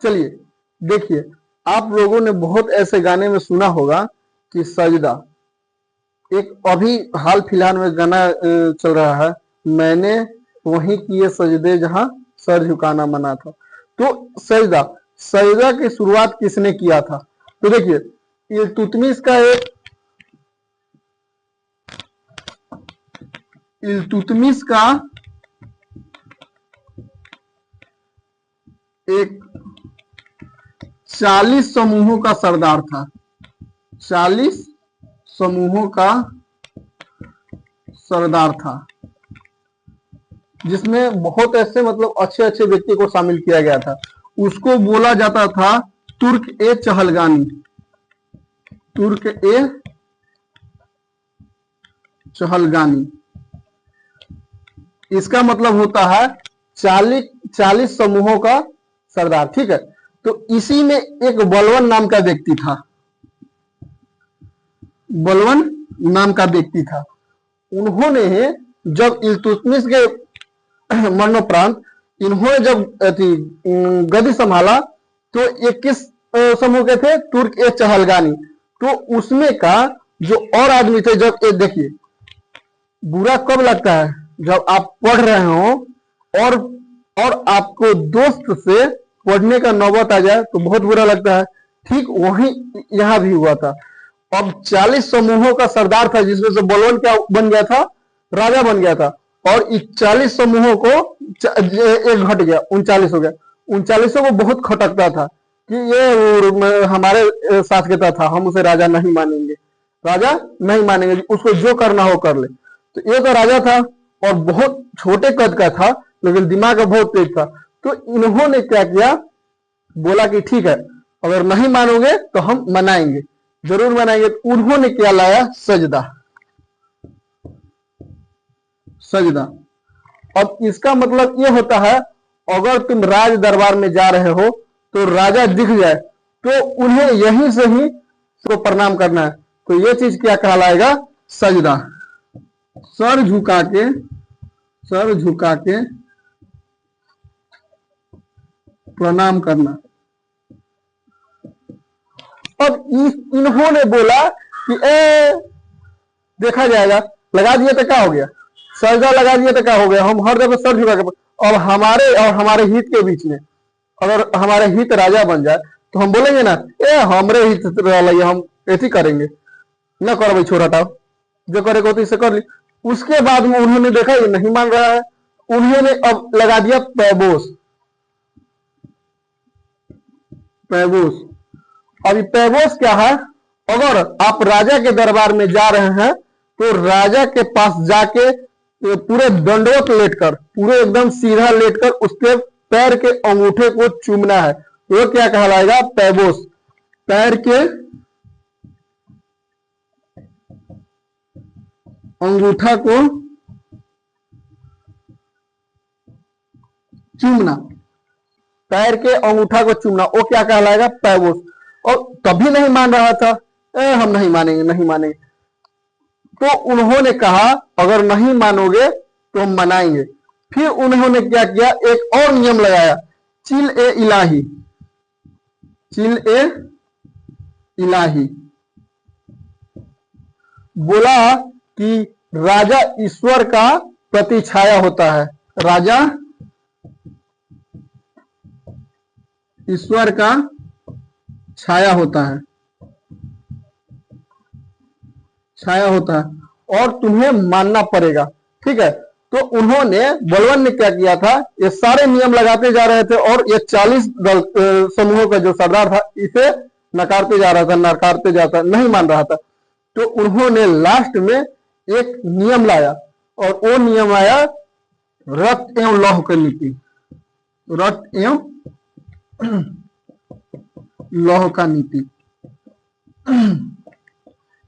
चलिए देखिए, आप लोगों ने बहुत ऐसे गाने में सुना होगा कि सजदा, एक अभी हाल फिलहाल में गाना चल रहा है, मैंने वहीं किए सजदे जहां सर झुकाना मना था। तो सजदा, सजदा की शुरुआत किसने किया था? तो देखिए, इल्तुतमिश का इल्तुतमिश का एक 40 समूहों का सरदार था। 40 समूहों का सरदार था, जिसमें बहुत ऐसे मतलब अच्छे अच्छे व्यक्ति को शामिल किया गया था। उसको बोला जाता था तुर्क ए चहलगानी। तुर्क ए चहलगानी, इसका मतलब होता है 40 समूहों का सरदार। ठीक है, तो इसी में एक बलवन नाम का व्यक्ति था। बलवन नाम का व्यक्ति था। उन्होंने जब इल्तुतमिश के मरणोपरांत इन्होंने जब गद्दी संभाला तो 21 समूह के थे, तुर्क ए चहलगानी। तो उसमें का जो और आदमी थे, जब ये देखिए, बुरा कब लगता है जब आप पढ़ रहे हो और आपको दोस्त से पढ़ने का नौबत आ जाए तो बहुत बुरा लगता है। ठीक वही यहां भी हुआ था। अब 40 समूहों का सरदार था, जिसमें से बलवन क्या बन गया था? राजा बन गया था। और इस 40 समूहों को एक घट गया, 39 हो गया। 39 को बहुत खटकता था कि ये हमारे साथ कहता था, हम उसे राजा नहीं मानेंगे, राजा नहीं मानेंगे, उसको जो करना हो कर ले। तो ये तो राजा था और बहुत छोटे कद का था, लेकिन दिमाग बहुत तेज था। तो इन्होंने क्या किया, बोला कि ठीक है, अगर नहीं मानोगे तो हम मनाएंगे, जरूर मनाएंगे। उन्होंने क्या लाया? सजदा। सजदा। अब इसका मतलब ये होता है, अगर तुम राज दरबार में जा रहे हो तो राजा दिख जाए तो उन्हें यहीं से ही तो प्रणाम करना है। तो ये चीज क्या कहलाएगा? सजदा। सर झुका के प्रणाम करना। अब इन्होंने बोला कि देखा जाएगा, लगा दिया तो क्या हो गया, सजदा लगा दिया तो क्या हो गया, हम हर जगह सर झुका के। और हमारे हित के बीच में अगर हमारे हित राजा बन जाए तो हम बोलेंगे ना, हमरे हित हम ऐसी करेंगे, न करो भाई, छोड़ हटाओ, जो करेगा तो इसे कर ली। उसके बाद में उन्होंने देखा ये नहीं मान रहा है, उन्होंने अब लगा दिया पैबोस। पैबोस। अब पैबोस क्या है? अगर आप राजा के दरबार में जा रहे हैं तो राजा के पास जाके पूरे दंडवत लेटकर, पूरे एकदम सीधा लेटकर उसके पैर के अंगूठे को चूमना है। वो क्या कहलाएगा? पैबोस। पैर के अंगूठा को चूमना, पैर के अंगूठा को चूमना, वो क्या कहलाएगा? पैबोस। और तभी नहीं मान रहा था, हम नहीं मानेंगे, नहीं मानेंगे। तो उन्होंने कहा अगर नहीं मानोगे तो हम मनाएंगे। फिर उन्होंने क्या किया? एक और नियम लगाया, चिल ए इलाही। चिल ए इलाही। बोला कि राजा ईश्वर का प्रतिछाया होता है, राजा ईश्वर का छाया होता है, छाया होता है और तुम्हें मानना पड़ेगा। ठीक है, तो उन्होंने, बलवन ने क्या किया था, ये सारे नियम लगाते जा रहे थे और ये 40 समूहों का जो सरदार था इसे नकारते जा रहा था, नकारते जाता, नहीं मान रहा था। तो उन्होंने लास्ट में एक नियम लाया और वो नियम आया रक्त एवं लौह की नीति। रक्त एवं लौह का नीति।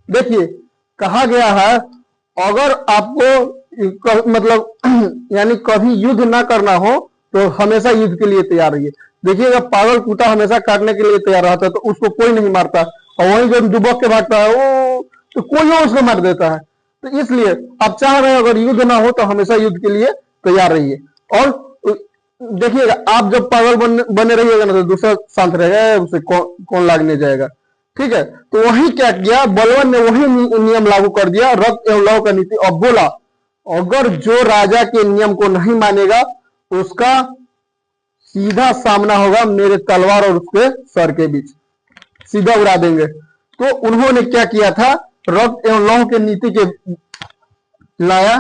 देखिए, कहा गया है अगर आपको मतलब यानी कभी युद्ध ना करना हो तो हमेशा युद्ध के लिए तैयार रहिए। देखिएगा, पागल कुत्ता हमेशा काटने के लिए तैयार रहता है तो उसको कोई नहीं मारता, और वही जो दुबक के भागता है वो तो कोई और उसको मार देता है। तो इसलिए आप चाह रहे हैं अगर युद्ध ना हो तो हमेशा युद्ध के लिए तैयार रहिए। और देखिएगा, आप जब पागल बने रहिएगा ना तो दूसरा शांत रहेगा, उसे कौन लागने जाएगा। ठीक है, तो वही क्या किया, बलवन ने वही नियम लागू कर दिया, रक्त एवं लौ का नीति, और बोला अगर जो राजा के नियम को नहीं मानेगा उसका सीधा सामना होगा मेरे तलवार और उसके सर के बीच, सीधा उड़ा देंगे। तो उन्होंने क्या किया था, रक्त एवं लौह के नीति के लाया,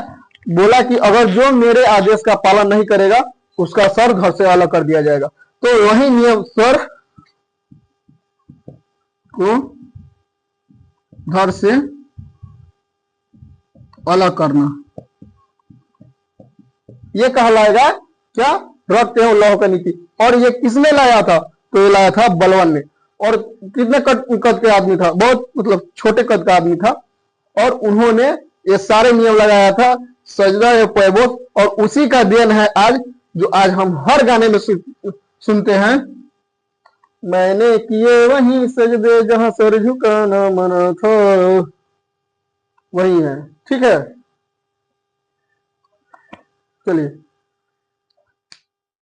बोला कि अगर जो मेरे आदेश का पालन नहीं करेगा उसका सर घर से अलग कर दिया जाएगा। तो वही नियम, सर को घर से अलग करना, ये कहलाएगा क्या, रक्त एवं लौह का नीति। और ये किसने लाया था, तो ये लाया था बलवन ने। और कितने कद के आदमी था, बहुत मतलब छोटे कद का आदमी था, और उन्होंने ये सारे नियम लगाया था, सजदा या पैबोस, और उसी का देन है आज, जो आज हम हर गाने में सुनते हैं, मैंने किए वही सजदे जहां सर झुकाना मना था, वही है। ठीक है, चलिए।